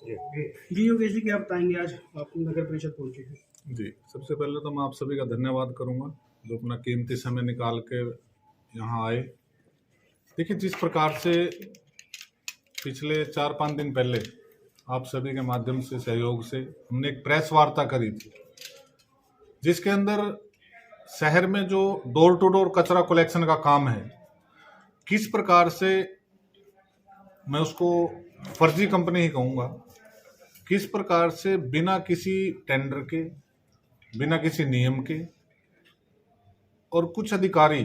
जी योगेश जी, क्या बताएंगे? आज आप नगर परिषद पहुंचे हैं। जी, सबसे पहले तो मैं आप सभी का धन्यवाद करूंगा जो अपना कीमती समय निकाल के यहाँ आए। देखिए, जिस प्रकार से पिछले 4-5 दिन पहले आप सभी के माध्यम से, सहयोग से हमने एक प्रेस वार्ता करी थी, जिसके अंदर शहर में जो डोर टू डोर कचरा कलेक्शन का काम है, किस प्रकार से, मैं उसको फर्जी कंपनी ही कहूँगा, किस प्रकार से बिना किसी टेंडर के, बिना किसी नियम के, और कुछ अधिकारी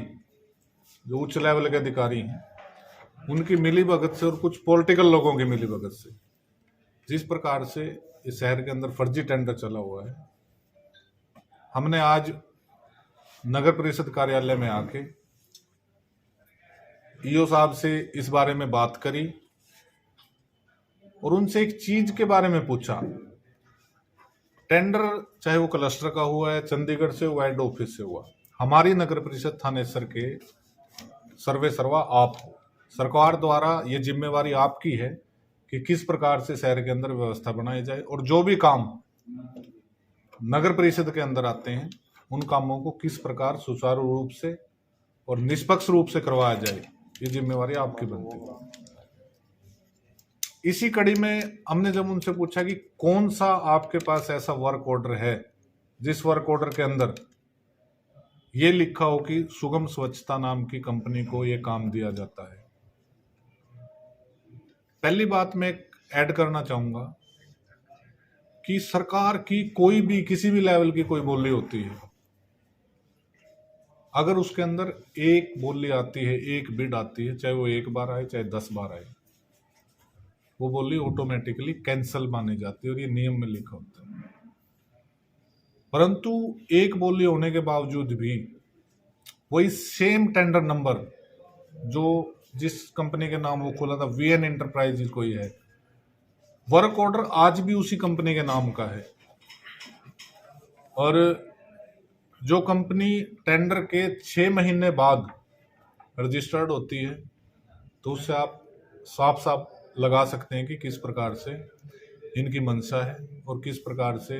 जो उच्च लेवल के अधिकारी हैं उनकी मिलीभगत से और कुछ पॉलिटिकल लोगों की मिलीभगत से जिस प्रकार से इस शहर के अंदर फर्जी टेंडर चला हुआ है, हमने आज नगर परिषद कार्यालय में आके ईओ साहब से इस बारे में बात करी और उनसे एक चीज के बारे में पूछा। टेंडर चाहे वो क्लस्टर का हुआ है, चंडीगढ़ से हुआ है, हेड ऑफिस से हुआ, हमारी नगर परिषद थानेसर के सर्वे सर्वा आप हो। सरकार द्वारा ये जिम्मेवारी आपकी है कि किस प्रकार से शहर के अंदर व्यवस्था बनाई जाए और जो भी काम नगर परिषद के अंदर आते हैं उन कामों को किस प्रकार सुचारू रूप से और निष्पक्ष रूप से करवाया जाए, ये जिम्मेवारी आपकी बनती है। इसी कड़ी में हमने जब उनसे पूछा कि कौन सा आपके पास ऐसा वर्क ऑर्डर है जिस वर्क ऑर्डर के अंदर ये लिखा हो कि सुगम स्वच्छता नाम की कंपनी को ये काम दिया जाता है। पहली बात मैं ऐड करना चाहूंगा कि सरकार की कोई भी किसी भी लेवल की कोई बोली होती है, अगर उसके अंदर एक बोली आती है, एक बिड आती है, चाहे वो 1 बार आए चाहे 10 बार आए, वो बोली ऑटोमेटिकली कैंसल मानी जाती है और ये नियम में लिखा होता है। परंतु एक बोली होने के बावजूद भी वही सेम टेंडर नंबर जो जिस कंपनी के नाम वो खोला था, वीएन एंटरप्राइजेज कोई है, वर्क ऑर्डर आज भी उसी कंपनी के नाम का है। और जो कंपनी टेंडर के 6 महीने बाद रजिस्टर्ड होती है, तो उससे आप साफ साफ लगा सकते हैं कि किस प्रकार से इनकी मंशा है और किस प्रकार से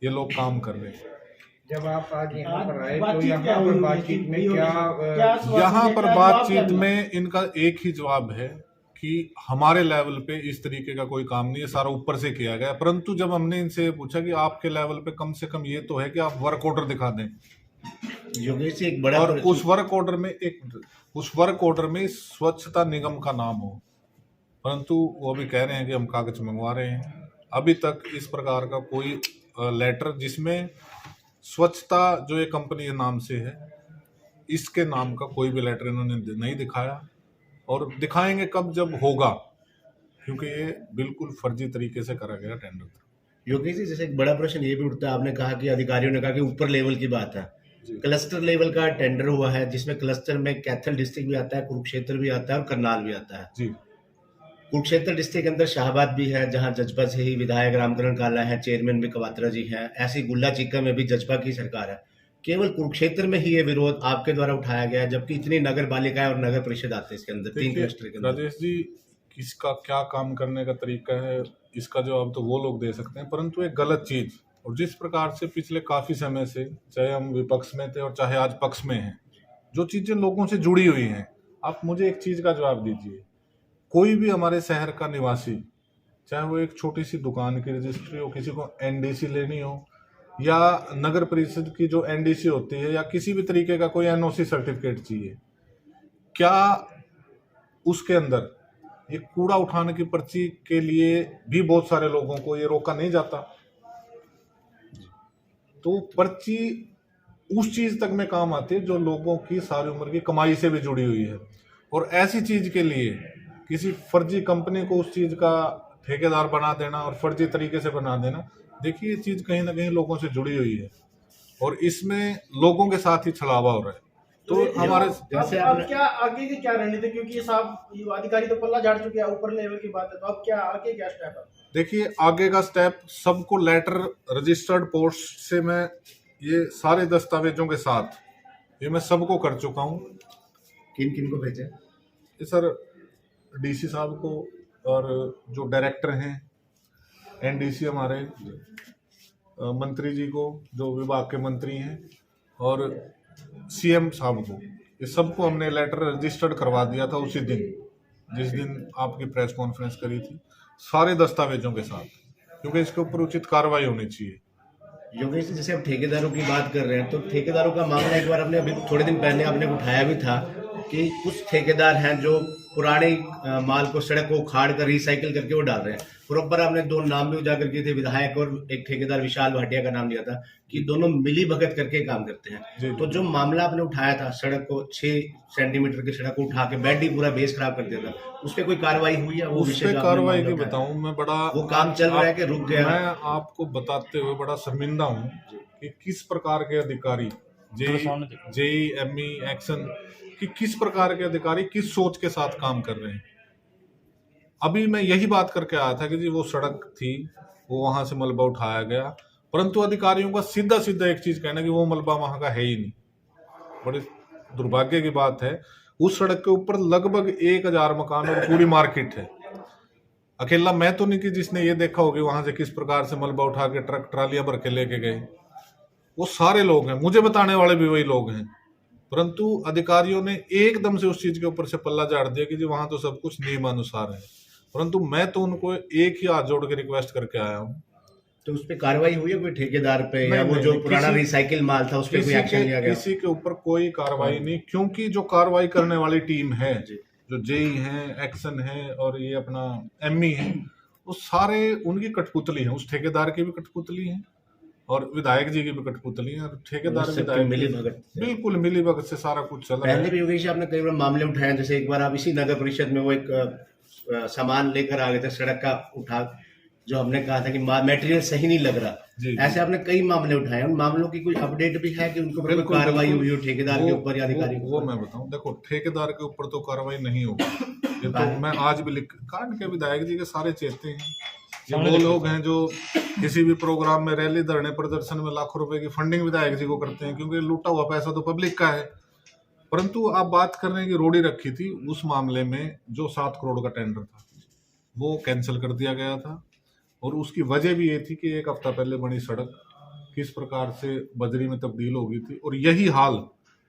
ये लोग काम कर रहे हैं। जब आप आज यहाँ पर आए तो यहाँ पर बातचीत में यहाँ पर बातचीत में इनका एक ही जवाब है कि हमारे लेवल पे इस तरीके का कोई काम नहीं है, सारा ऊपर से किया गया। परंतु जब हमने इनसे पूछा कि आपके लेवल पे कम से कम ये तो है कि आप वर्क ऑर्डर दिखा दें, योगेश जी एक बड़ा, और उस वर्क ऑर्डर में स्वच्छता निगम का नाम हो, परंतु वो अभी कह रहे हैं कि हम कागज मंगवा रहे हैं। अभी तक इस प्रकार का कोई लेटर जिसमें स्वच्छता जो ये कंपनी के नाम से है, इसके नाम का कोई भी लेटर इन्होंने नहीं दिखाया, और दिखाएंगे कब, जब होगा, क्योंकि ये बिल्कुल फर्जी तरीके से करा गया टेंडर था। योगेश जी जैसे एक बड़ा प्रश्न ये भी उठता है, आपने कहा कि अधिकारियों ने कहा कि ऊपर लेवल की बात है, क्लस्टर लेवल का टेंडर हुआ है जिसमें क्लस्टर में कैथल डिस्ट्रिक्ट भी आता है, कुरुक्षेत्र भी आता है और करनाल भी आता है। जी, कुरुक्षेत्र डिस्ट्रिक्ट के अंदर शाहबाद भी है जहां जजपा से ही विधायक रामकरण काला है, चेयरमैन भी कवात्रा जी हैं। ऐसी गुल्ला चीका में भी जजपा की सरकार है। केवल कुरुक्षेत्र में ही ये विरोध आपके द्वारा उठाया गया है, जबकि इतनी नगर पालिकाएं और नगर परिषद आते हैं इसके अंदर, 3 क्लस्टर के अंदर। राजेश जी, किसका क्या काम करने का तरीका है, इसका जवाब तो वो लोग दे सकते हैं, परंतु एक गलत चीज, और जिस प्रकार से पिछले काफी समय से, चाहे हम विपक्ष में थे और चाहे आज पक्ष में हैं, जो चीजें लोगों से जुड़ी हुई हैं, आप मुझे एक चीज का जवाब दीजिए। कोई भी हमारे शहर का निवासी, चाहे वो एक छोटी सी दुकान की रजिस्ट्री हो, किसी को एनडीसी लेनी हो, या नगर परिषद की जो एनडीसी होती है, या किसी भी तरीके का कोई एनओसी सर्टिफिकेट चाहिए, क्या उसके अंदर ये कूड़ा उठाने की पर्ची के लिए भी बहुत सारे लोगों को ये रोका नहीं जाता? तो पर्ची उस चीज तक में काम आती है जो लोगों की सारी उम्र की कमाई से भी जुड़ी हुई है, और ऐसी चीज के लिए किसी फर्जी कंपनी को उस चीज का ठेकेदार बना देना और फर्जी तरीके से बना देना, देखिए ये चीज कहीं ना कहीं लोगों से जुड़ी हुई है और इसमें लोगों के साथ ही छलावा हो रहा है। तो हमारे जैसे अब क्या आगे की क्या रणनीति, क्योंकि ये साहब अधिकारी तो पल्ला झाड़ चुके हैं, ऊपर लेवल की बात है, तो अब क्या आगे क्या स्टेप है? देखिए, आगे का स्टेप, सबको लेटर रजिस्टर्ड पोस्ट से मैं ये सारे दस्तावेजों के साथ ये मैं सबको कर चुका हूँ। किन किन को भेजे? ये सर डीसी साहब को, और जो डायरेक्टर हैं एनडीसी हमारे मंत्री जी को, जो विभाग के मंत्री हैं, और सीएम साहब को, ये सबको हमने लेटर रजिस्टर्ड करवा दिया था उसी दिन जिस दिन आपकी प्रेस कॉन्फ्रेंस करी थी, सारे दस्तावेजों के साथ, क्योंकि इसके ऊपर उचित कार्रवाई होनी चाहिए। योगेश जी, जैसे आप ठेकेदारों की बात कर रहे हैं, तो ठेकेदारों का मामला एक बार आपने अभी थोड़े दिन पहले आपने उठाया भी था कि कुछ ठेकेदार हैं जो पुराने माल को, सड़क को उखाड़ कर रिसाइकिल करके वो डाल रहे हैं। प्रॉपर आपने 2 नाम भी उजागर किए थे, विधायक और एक ठेकेदार विशाल भाटिया का नाम लिया था कि दोनों मिली भगत करके काम करते हैं। तो जो मामला आपने उठाया था, सड़क को 6 सेंटीमीटर की सड़क को उठा के बेड ही पूरा बेस खराब कर दिया था, उस पर कोई कार्रवाई हुई है? वो उस पर कार्रवाई की बताऊं मैं, बड़ा वो काम चल रहा है कि रुक गया? मैं आपको बताते हुए बड़ा शर्मिंदा हूँ कि किस प्रकार के अधिकारी, जेई, एमई, एक्शन, कि किस प्रकार के अधिकारी किस सोच के साथ काम कर रहे हैं। अभी मैं यही बात करके आया था कि जी वो सड़क थी, वो वहां से मलबा उठाया गया, परंतु अधिकारियों का सीधा सीधा एक चीज कहना कि वो मलबा वहां का है ही नहीं। बड़े दुर्भाग्य की बात है, उस सड़क के ऊपर लगभग 1000 मकान और पूरी मार्केट है। अकेला मैं तो नहीं कि जिसने ये देखा होगा वहां से किस प्रकार से मलबा उठा के ट्रक ट्रालियां भर के लेके गए, वो सारे लोग हैं, मुझे बताने वाले भी वही लोग हैं, परंतु अधिकारियों ने एकदम से उस चीज के ऊपर से पल्ला झाड़ दिया कि जी वहां तो सब कुछ नियमानुसार है। परंतु मैं तो उनको एक ही हाथ जोड़ के रिक्वेस्ट करके आया हूँ। तो उस पे कार्रवाई हुई है कोई ठेकेदार पे, या वो जो पुराना रिसाइकिल माल था उस पे कोई एक्शन लिया गया? किसी के ऊपर कोई कार्रवाई नहीं, क्योंकि जो कार्रवाई करने वाली टीम है, जो जेई है, एक्शन है और ये अपना एमई है, वो सारे उनकी कठपुतली है। उस ठेकेदार की भी कठपुतली है और विधायक जी की भी कठपुतली है, और ठेकेदार विधायक मिली भगत, बिल्कुल मिली भगत से सारा कुछ चल रहा है। पहले भी योगेश आपने कई बार मामले उठाए, जैसे एक बार आप इसी नगर परिषद में वो एक सामान लेकर आ गए थे सड़क का उठा, जो हमने कहा था कि मटेरियल सही नहीं लग रहा। ऐसे आपने कई मामले उठाए, उन मामलों की कोई अपडेट भी है कि उनको कोई कार्रवाई हुई हो ठेकेदार के ऊपर या अधिकारी? वो मैं बताऊं, देखो ठेकेदार के ऊपर तो कार्रवाई नहीं होगी, ये तो मैं आज भी लिख काट के विधायक जी के सारे चेते हैं। ये वो लोग हैं जो किसी भी प्रोग्राम में, रैली, धरने, प्रदर्शन में लाखों रुपए की फंडिंग विधायक जी को करते हैं, क्योंकि लूटा हुआ पैसा तो पब्लिक का है। परंतु आप बात कर रहे हैं कि रोड़ी रखी थी, उस मामले में जो 7 करोड़ का टेंडर था वो कैंसिल कर दिया गया था, और उसकी वजह भी ये थी कि 1 हफ्ता पहले बनी सड़क किस प्रकार से बजरी में तब्दील हो गई थी, और यही हाल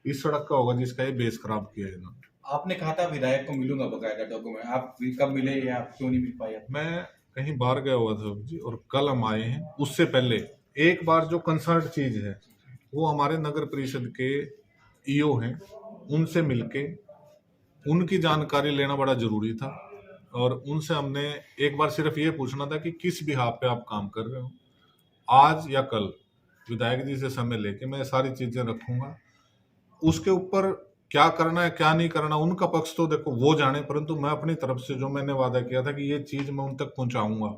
इस सड़क का होगा जिसका ये बेस खराब किया है इन्होंने। आपने कहा था विधायक को मिलूंगा बकायदा डॉक्यूमेंट, आप कब मिले या क्यों नहीं मिल पाए? मैं कहीं बाहर गया हुआ था जी, और कल हम आए हैं। उससे पहले एक बार जो कंसर्न चीज है वो हमारे नगर परिषद के ईओ हैं, उनसे मिलके उनकी जानकारी लेना बड़ा जरूरी था, और उनसे हमने एक बार सिर्फ ये पूछना था कि किस बिहाफ पे आप काम कर रहे हो। आज या कल विधायक जी से समय लेके मैं सारी चीजें रखूंगा, उसके ऊपर क्या करना है क्या नहीं करना उनका पक्ष तो देखो वो जाने, परंतु मैं अपनी तरफ से जो मैंने वादा किया था कि ये चीज मैं उन तक पहुंचाऊंगा,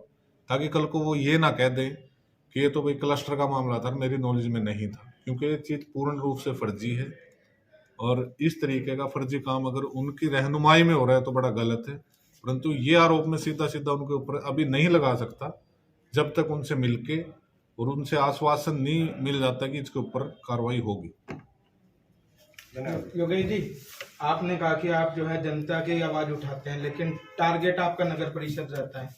ताकि कल को वो ये ना कह दे कि ये तो भाई क्लस्टर का मामला था, मेरी नॉलेज में नहीं था, क्योंकि ये चीज पूर्ण रूप से फर्जी है, और इस तरीके का फर्जी काम अगर उनकी रहनुमाई में हो रहा है तो बड़ा गलत है। परंतु ये आरोप में सीधा सीधा उनके ऊपर अभी नहीं लगा सकता जब तक उनसे मिलके और उनसे आश्वासन नहीं मिल जाता कि इसके ऊपर कार्रवाई होगी। योगेश जी, आपने कहा कि आप जो है जनता की आवाज उठाते हैं, लेकिन टारगेट आपका नगर परिषद रहता है,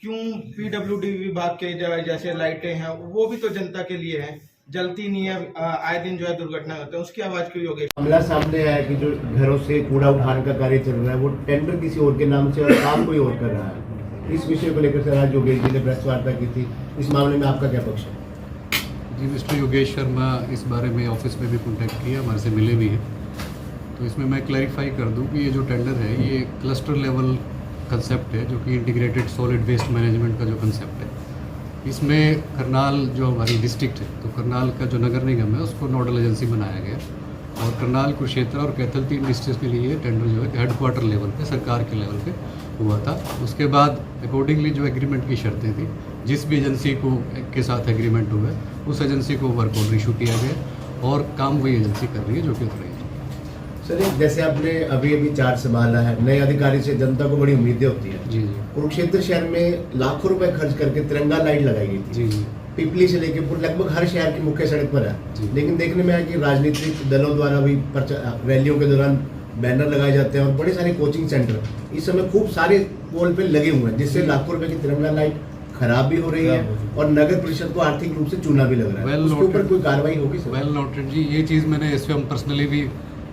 क्यों पीडब्ल्यूडी विभाग के जैसे लाइटें हैं वो भी तो जनता के लिए हैं, जलती नहीं है, आए दिन जो है दुर्घटना होता है, उसकी आवाज क्यों? योगेश, मामला सामने आया कि जो घरों से कूड़ा उठाने का कार्य चल रहा है वो टेंडर किसी और के नाम से और काम कोई और कर रहा है। इस विषय को लेकर सर आज योगेश जी ने प्रेस वार्ता की थी, इस मामले में आपका क्या पक्ष है? जी, मिस्टर योगेश शर्मा इस बारे में ऑफिस में भी कॉन्टैक्ट किया, हमारे से मिले भी हैं। तो इसमें मैं क्लैरिफाई कर दूं कि ये जो टेंडर है ये क्लस्टर लेवल कंसेप्ट है, जो कि इंटीग्रेटेड सॉलिड वेस्ट मैनेजमेंट का जो कंसेप्ट है। इसमें करनाल जो हमारी डिस्ट्रिक्ट है, तो करनाल का जो नगर निगम है उसको नोडल एजेंसी बनाया गया, और करनाल, कुरुक्षेत्र और कैथल 3 डिस्ट्रिक्ट के लिए टेंडर जो है हेडक्वार्टर लेवल पे, सरकार के लेवल पे हुआ था। उसके बाद अकॉर्डिंगली जो एग्रीमेंट की शर्तें थी, जिस भी एजेंसी को के साथ एग्रीमेंट हुआ है उस एजेंसी को वर्क ऑर्डर इशू किया गया, और काम वही एजेंसी कर रही है जो कि उतर रही है। सर जैसे आपने अभी चार्ज संभाला है, नए अधिकारी से जनता को बड़ी उम्मीदें होती है। जी जी कुरुक्षेत्र शहर में लाखों रुपए खर्च करके तिरंगा लाइट लगाई गई थी। जी जी पिपली से लेकर लगभग हर शहर की मुख्य सड़क पर जी। है, लेकिन देखने में आया कि राजनीतिक दलों द्वारा भी रैलियों के दौरान बैनर लगाए जाते हैं, और बड़े सारे कोचिंग सेंटर इस समय खूब सारे पोल पे लगे हुए हैं, जिससे लाखों रुपए की तिरंगा लाइट खराब भी हो रही है और नगर परिषद को आर्थिक रूप से चूना भी लग रहा है। Well उसके ऊपर noted. कोई कार्रवाई होगी सर? वेल नोटेड जी, ये चीज़ मैंने स्वयं पर्सनली भी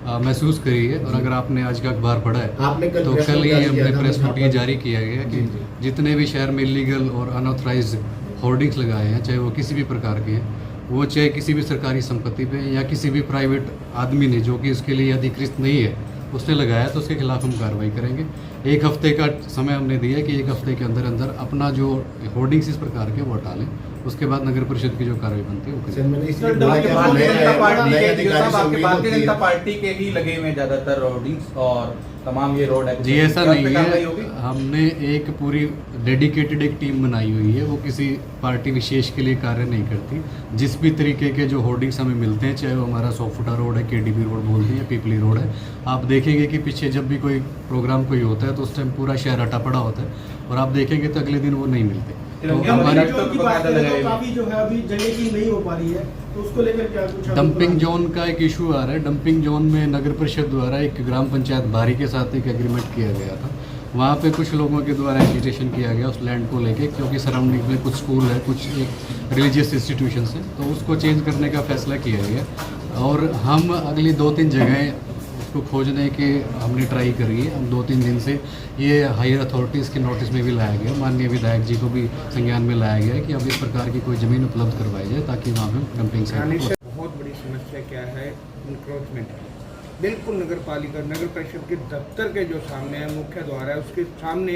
महसूस करी है। और अगर आपने आज का अखबार पढ़ा है आपने कल तो प्रेस कल ही नोट जारी हमने किया था, प्रेस नोट ये आपका- जारी किया गया कि जी, जी। जितने भी शहर में इलीगल और अनऑथराइज होर्डिंग्स लगाए हैं, चाहे वो किसी भी प्रकार के हैं, वो चाहे किसी भी सरकारी संपत्ति पे या किसी भी प्राइवेट आदमी ने जो कि उसके लिए अधिकृत नहीं है उसने लगाया, तो उसके खिलाफ हम कार्रवाई करेंगे। 1 हफ्ते का समय हमने दिया है कि 1 हफ्ते के अंदर अंदर अपना जो होर्डिंग्स इस प्रकार के वो हटा लें, उसके बाद नगर परिषद की जो कार्रवाई बनती है वो सर करें। मैंने इसलिए सर, बोला आपके कि भारतीय नए- जनता पार्टी नए के अधिकारी साहब, से आपके उम्मीद भारतीय होती जनता है। पार्टी के ही लगे हुए हैं ज्यादातर होर्डिंग्स और तमाम ये रोड जी ऐसा नहीं है, होगी। हमने एक पूरी डेडिकेटेड एक टीम बनाई हुई है, वो किसी पार्टी विशेष के लिए कार्य नहीं करती। जिस भी तरीके के जो होर्डिंग्स हमें मिलते हैं, चाहे वो हमारा सोफुटा रोड है, केडीबी रोड बोलते हैं, पीपली रोड है, आप देखेंगे कि पीछे जब भी कोई प्रोग्राम कोई होता है तो उस टाइम पूरा शहर हटा पड़ा होता है, और आप देखेंगे तो अगले दिन वो नहीं मिलते। तो तिरंगे हमारी हमारी- जोन की बात करें तो काफी जो है अभी जगह की नहीं हो पा रही है, तो उसको लेकर क्या कुछ आप डंपिंग जोन का एक इशू आ रहा है। डंपिंग जोन में नगर परिषद द्वारा एक ग्राम पंचायत बारी के साथ एक एग्रीमेंट किया गया था। वहाँ पे कुछ लोगों के द्वारा एजिटेशन किया गया उस लैंड को लेके, क्योंकि सराउंडिंग में कुछ स्कूल है, कुछ एक रिलीजियस इंस्टीट्यूशंस हैं, तो उसको चेंज करने का फैसला किया गया। और हम अगली 2-3 जगहें उसको खोजने की हमने ट्राई करी है। हम 2-3 दिन से ये हायर अथॉरिटीज़ के नोटिस में भी लाया गया, माननीय विधायक जी को भी संज्ञान में लाया गया है कि अब इस प्रकार की कोई ज़मीन उपलब्ध करवाई जाए ताकि वहाँ पर डंपिंग से बहुत बड़ी समस्या क्या है, इंक्रोचमेंट। बिल्कुल नगर पालिका नगर परिषद के दफ्तर के जो सामने है, मुख्य द्वार है, उसके सामने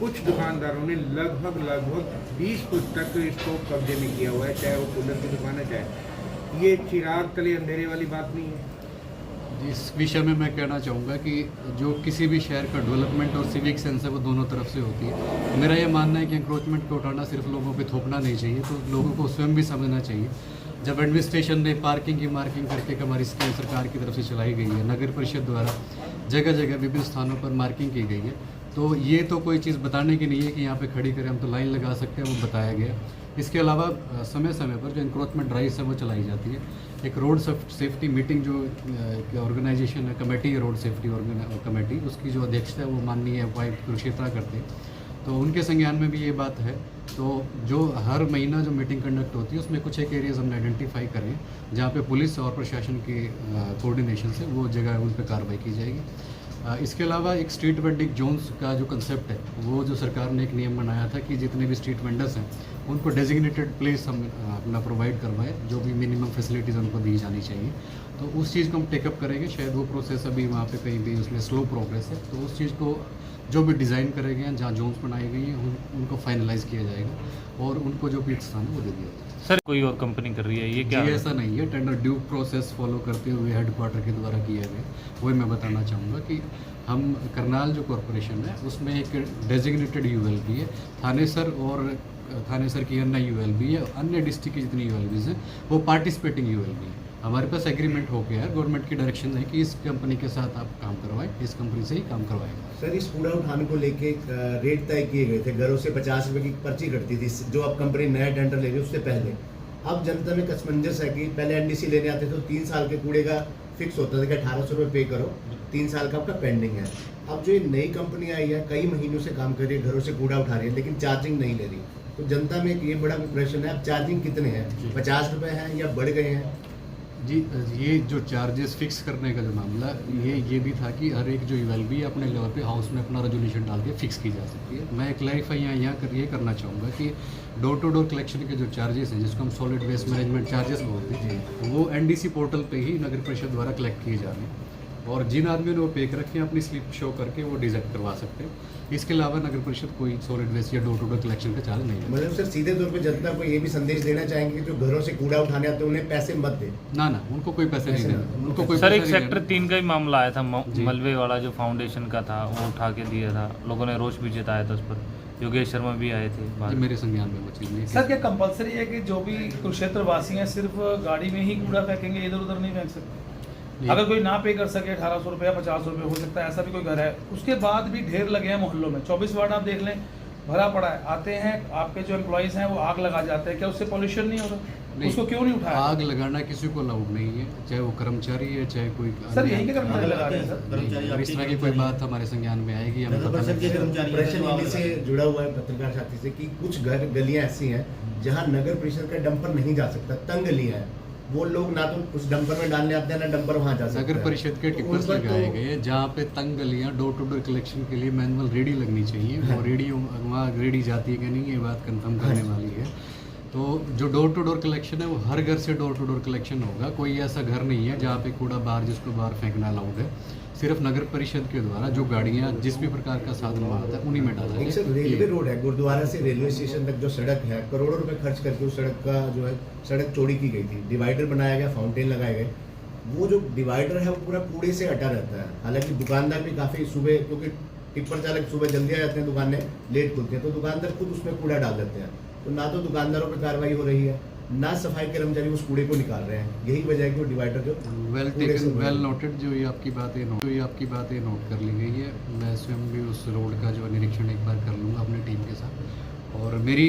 कुछ दुकानदारों ने लगभग 20 फुट तक इसको कब्जे में किया हुआ है, चाहे वो कूलर की दुकान है, चाहे ये चिराग तले अंधेरे वाली बात नहीं है। इस विषय में मैं कहना चाहूँगा कि जो किसी भी शहर का डेवलपमेंट और सिविक सेंस है वो दोनों तरफ से होती है। मेरा ये मानना है कि इंक्रोचमेंट को उठाना सिर्फ लोगों पे थोपना नहीं चाहिए, तो लोगों को स्वयं भी समझना चाहिए। जब एडमिनिस्ट्रेशन ने पार्किंग की मार्किंग करके एक हमारी स्कीम सरकार की तरफ से चलाई गई है, नगर परिषद द्वारा जगह जगह विभिन्न स्थानों पर मार्किंग की गई है, तो ये तो कोई चीज़ बताने की नहीं है कि यहाँ पे खड़ी करें, हम तो लाइन लगा सकते हैं, वो बताया गया। इसके अलावा समय समय पर जो इंक्रोचमेंट ड्राइव्स है वो चलाई जाती है। एक रोड सेफ्टी मीटिंग जो ऑर्गेनाइजेशन है, कमेटी है रोड सेफ्टी कमेटी, उसकी जो अध्यक्षता है वो माननीय उपायुक्त कुरुक्षेत्रा करते हैं, तो उनके संज्ञान में भी ये बात है। तो जो हर महीना जो मीटिंग कंडक्ट होती है उसमें कुछ एक एरियाज हमने आइडेंटिफाई करें जहाँ पे पुलिस और प्रशासन की कोऑर्डिनेशन से वो जगह उन पर कार्रवाई की जाएगी। इसके अलावा एक स्ट्रीट वेंडिंग जोन्स का जो कंसेप्ट है, वो जो सरकार ने एक नियम बनाया था कि जितने भी स्ट्रीट वेंडर्स हैं उनको डेजिग्नेटेड प्लेस हम अपना प्रोवाइड करवाएं, जो भी मिनिमम फैसिलिटीज़ उनको दी जानी चाहिए। तो उस चीज़ को हम टेकअप करेंगे। शायद वो प्रोसेस अभी वहाँ पे कहीं भी उसमें स्लो प्रोग्रेस है, तो उस चीज़ को जो भी डिज़ाइन करे गए हैं, जहाँ जोन्स बनाई गई हैं, उनको फाइनलाइज किया जाएगा और उनको जो भी स्थान है वो दे दिया जाएगा। सर कोई और कंपनी कर रही है ये क्या जी है? ऐसा नहीं है, टेंडर ड्यू प्रोसेस फॉलो करते हुए हेडक्वार्टर के द्वारा किया गया। वही मैं बताना चाहूँगा कि हम करनाल जो कॉरपोरेशन है उसमें एक डेजिग्नेटेड यूएलबी है, थानेसर और थानेसर की अन्य यूएलबी है, अन्य डिस्ट्रिक्ट की जितनी यूएलबीज हैं वो पार्टिसिपेटिंग यूएलबी है। हमारे पास एग्रीमेंट हो गया है, गवर्नमेंट की डायरेक्शन है कि इस कंपनी के साथ आप काम करवाएं, इस कंपनी से ही काम करवाएंगे। सर इस कूड़ा उठाने को लेके रेट तय किए गए थे, घरों से 50 रुपए की पर्ची कटती थी जो अब कंपनी नया टेंडर ले रही है उससे पहले। अब जनता में कसमंजस है कि पहले एनडीसी लेने आते तो 3 साल के कूड़े का फिक्स होता था कि 1800 रुपये पे करो, 3 साल का आपका पेंडिंग है। अब जो ये नई कंपनी आई है कई महीनों से काम कर रही है, घरों से कूड़ा उठा रही है लेकिन चार्जिंग नहीं ले रही, तो जनता में एक ये बड़ा प्रश्न है अब चार्जिंग कितने हैं, 50 रुपये हैं या बढ़ गए हैं? जी ये जो चार्जेस फिक्स करने का जो मामला ये भी था कि हर एक जो यूएलबी अपने लेवल पे हाउस में अपना रेजोल्यूशन डाल के फिक्स की जा सकती है। मैं क्लैरिफाई ये करना चाहूँगा कि डोर टू डोर कलेक्शन के जो चार्जेस हैं, जिसको हम सॉलिड वेस्ट मैनेजमेंट चार्जेस बोलते हैं, वो एनडीसी पोर्टल पे ही नगर परिषद द्वारा कलेक्ट किए जा रहे हैं और जिन आदमियों ने वो पे कर रखे हैं अपनी स्लिप शो करके वो डिडक्ट करवा सकते हैं। इसके अलावा नगर परिषद कोई सॉलिड वेस्ट या डोर टू डोर कलेक्शन का चार्ज नहीं है। मतलब सर सीधे तौर पे जनता को ये भी संदेश देना चाहेंगे कि जो घरों से कूड़ा उठाने आते हैं उन्हें पैसे मत दे? ना उनको कोई पैसे नहीं देना, उनको कोई सर पैसे एक नहीं सेक्टर देना। 3 का ही मामला आया था, जी। मलबे वाला जो फाउंडेशन का था वो उठा के दिया था, लोगों ने रोष भी जताया था उस पर। योगेश शर्मा भी आए थे बाद जी, में। मेरे संज्ञान में वो चीज़ नहीं है। सर क्या कंपलसरी है कि जो भी कुरुक्षेत्र वासी हैं सिर्फ गाड़ी में ही कूड़ा फेंकेंगे, इधर उधर नहीं फेंक सकते? ये- अगर कोई ना पे कर सके 1800 रुपये या 50 रुपये, हो सकता है ऐसा भी कोई घर है, उसके बाद भी ढेर लगे हैं मोहल्लों में। 24 वार्ड आप देख लें, भरा पड़ा है, आते हैं आपके जो एम्प्लॉयज हैं वो आग लगा जाते हैं, क्या उससे पॉल्यूशन नहीं होता? उसको क्यों नहीं उठाया? आग लगाना किसी को अलाउड नहीं है, चाहे वो कर्मचारी है चाहे कोई सर यही के कर्मचारी लगा रहे हैं सर। नहीं, इस तरह की कोई बात हमारे संज्ञान में आएगी हमें नगर पता परिषद के नहीं। कर्मचारी प्रेशर नीति से जुड़ा हुआ है पत्रकार साथी से कि कुछ गलियां ऐसी हैं जहां नगर परिषद का डंपर नहीं जा सकता, तंग गलियां हैं, वो लोग ना तो उस डंपर में डालने आते हैं ना डंपर वहां जा सकता है। नगर परिषद के तो टिपर्स उन पर लगाए तो- गए हैं जहाँ पे तंग गलियाँ डोर टू डोर कलेक्शन के लिए मैनुअल रेडी लगनी चाहिए, वो रेडी वहाँ रेडी जाती है कि नहीं ये बात कंफर्म करने वाली है। तो जो डोर टू डोर कलेक्शन है वो हर घर से डोर टू डोर कलेक्शन होगा, कोई ऐसा घर नहीं है जहाँ पे कूड़ा बाहर जिसको बाहर फेंकना अलाउड है, सिर्फ नगर परिषद के द्वारा जो गाड़ियाँ जिस भी प्रकार का साधन वहाँ आता है उन्हीं में डाला एक सर रेलवे रोड है, गुरुद्वारा से रेलवे स्टेशन तक जो सड़क है, करोड़ों रुपए खर्च करके उस सड़क का जो है सड़क चौड़ी की गई थी, डिवाइडर बनाया गया, फाउंटेन लगाए गए, वो जो डिवाइडर है वो पूरा कूड़े से हटा रहता है। हालांकि दुकानदार भी काफी सुबह, क्योंकि टिप्पर चालक सुबह जल्दी आ जाते हैं, दुकानें लेट खुलती हैं, तो दुकानदार खुद उसमें कूड़ा डाल देते हैं, तो ना तो दुकानदारों पर कार्रवाई हो रही है ना सफाई कर्मचारी उस कूड़े को निकाल रहे हैं। यही वजह है कि वो डिवाइडर जो वेल टेकन वेल नोटेड, जो ये आपकी बातें नोट कर ली गई है। मैं स्वयं भी उस रोड का जो निरीक्षण एक बार कर लूँगा अपनी टीम के साथ, और मेरी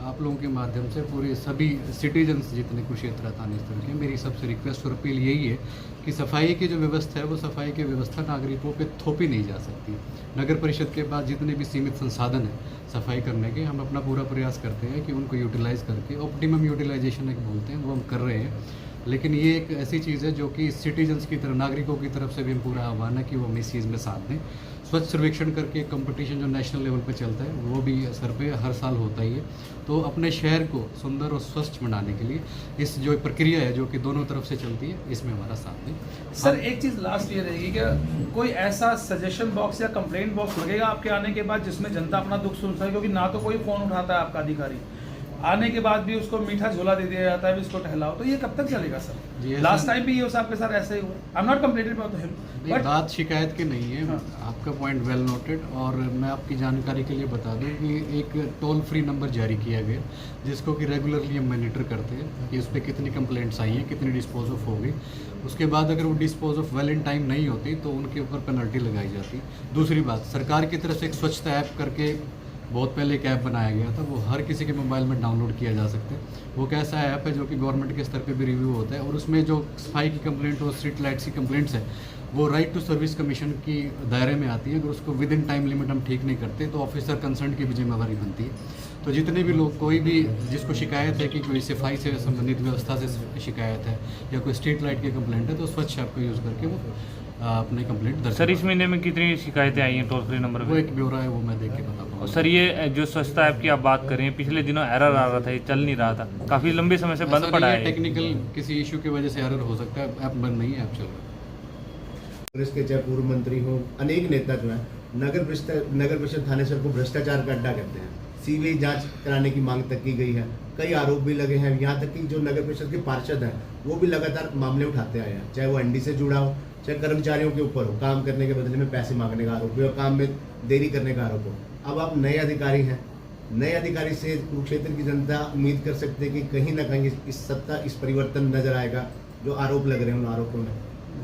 आप लोगों के माध्यम से पूरे सभी सिटीजन्स जितने कुरुक्षेत्र थाने स्थल के, मेरी सबसे रिक्वेस्ट और अपील यही है कि सफाई की जो व्यवस्था है वो सफाई की व्यवस्था नागरिकों पे थोपी नहीं जा सकती। नगर परिषद के पास जितने भी सीमित संसाधन हैं सफाई करने के, हम अपना पूरा प्रयास करते हैं कि उनको यूटिलाइज़ करके ऑप्टिमम यूटिलाइजेशन एक बोलते हैं वो हम कर रहे हैं, लेकिन ये एक ऐसी चीज़ है जो कि सिटीजन्स की तरफ, नागरिकों की तरफ से भी हम पूरा आह्वान है कि वो हम इस चीज़ में साथ दें। स्वच्छ सर्वेक्षण करके एक कंपटीशन जो नेशनल लेवल पे चलता है वो भी सर पे हर साल होता ही है, तो अपने शहर को सुंदर और स्वच्छ बनाने के लिए इस जो प्रक्रिया है जो कि दोनों तरफ से चलती है इसमें हमारा साथ दें। सर एक चीज़ लास्ट ये रहेगी कि कोई ऐसा सजेशन बॉक्स या कंप्लेंट बॉक्स लगेगा आपके आने के बाद जिसमें जनता अपना दुख सुन सके, क्योंकि ना तो कोई फ़ोन उठाता है आपका अधिकारी, आने के बाद भी उसको मीठा झोला दे दिया जाता है भी इसको टहलाओ, तो ये कब तक चलेगा सर? लास्ट टाइम भी ये आपके साथ ऐसे ही हुआ। I am not complainted about him, but बात शिकायत की नहीं है। हाँ। आपका पॉइंट वेल नोटेड, और मैं आपकी जानकारी के लिए बता दूं कि एक टोल फ्री नंबर जारी किया गया जिसको कि रेगुलरली हम मॉनिटर करते हैं कि उस पर कितनी कंप्लेंट्स आई हैं, कितनी डिस्पोज ऑफ हो गई। उसके बाद अगर वो dispose of well in time नहीं होती तो उनके ऊपर पेनल्टी लगाई जाती। दूसरी बात, सरकार की तरफ से एक स्वच्छता ऐप करके बहुत पहले एक ऐप बनाया गया था, वो हर किसी के मोबाइल में डाउनलोड किया जा सकता है। वो कैसा ऐप है जो कि गवर्नमेंट के स्तर पे भी रिव्यू होता है, और उसमें जो सफाई की कंप्लेंट और स्ट्रीट लाइट्स की कंप्लेंट्स है वो राइट टू सर्विस कमीशन की दायरे में आती है। अगर उसको विद इन टाइम लिमिट हम ठीक नहीं करते तो ऑफिसर कंसर्न की भी जिम्मेवारी बनती है। तो जितने भी लोग, कोई भी जिसको शिकायत है कि कोई सफाई से संबंधित व्यवस्था से शिकायत है या कोई स्ट्रीट लाइट की कंप्लेंट है, तो स्वच्छ ऐप को यूज़ करके वो अपने कंप्लेंट दर्ज। सर इस महीने में कितनी शिकायतें आई हैं टोल फ्री नंबर वो पे? एक ब्यौरा है, वो मैं देख के बता और पाऊंगा। सर ये जो स्वच्छता ऐप की आप बात कर रहे हैं, पिछले दिनों एरर आ रहा था, ये चल नहीं रहा था, काफ़ी लंबे समय से बंद पड़ा है। टेक्निकल किसी इशू की वजह से एरर हो सकता है, ऐप बंद नहीं है, ऐप चल रहा है। कांग्रेस के चाहे पूर्व मंत्री हो, अनेक नेता जो है नगर परिषद थाने सर को भ्रष्टाचार का अड्डा कहते हैं। सीबीआई जांच कराने की मांग तक की गई है, कई आरोप भी लगे हैं। यहाँ तक कि जो नगर परिषद के पार्षद हैं वो भी लगातार मामले उठाते आए हैं, चाहे वो एनडी से जुड़ा हो, चाहे कर्मचारियों के ऊपर हो, काम करने के बदले में पैसे मांगने का आरोप हो, काम में देरी करने का आरोप हो। अब आप नए अधिकारी हैं, नए अधिकारी से कुरुक्षेत्र की जनता उम्मीद कर सकते हैं कि कहीं ना कहीं इस सत्ता, इस परिवर्तन नजर आएगा जो आरोप लग रहे हैं उन आरोपों में।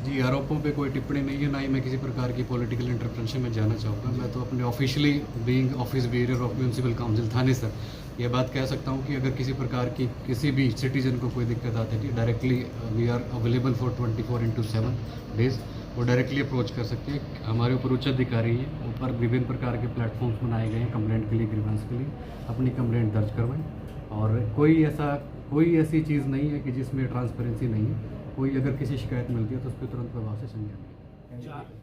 जी, आरोपों पे कोई टिप्पणी नहीं है, ना ही मैं किसी प्रकार की पॉलिटिकल इंटरप्रेशन में जाना चाहूँगा। मैं तो अपने officially being office barrier of municipal council Thane sir ये बात कह सकता हूँ कि अगर किसी प्रकार की किसी भी सिटीजन को कोई दिक्कत आती है, directly we are available for 24/7 days, वो डायरेक्टली अप्रोच कर सकते हैं। हमारे ऊपर उच्च अधिकारी हैं, ऊपर विभिन्न प्रकार के प्लेटफॉर्म्स बनाए गए हैं कंप्लेंट के लिए, ग्रीवेंस के लिए, अपनी कंप्लेंट दर्ज करवाएं। और कोई ऐसी चीज़ नहीं है कि जिसमें ट्रांसपेरेंसी नहीं है। कोई अगर किसी शिकायत मिलती है तो उस पर तुरंत प्रभाव से संज्ञान लें।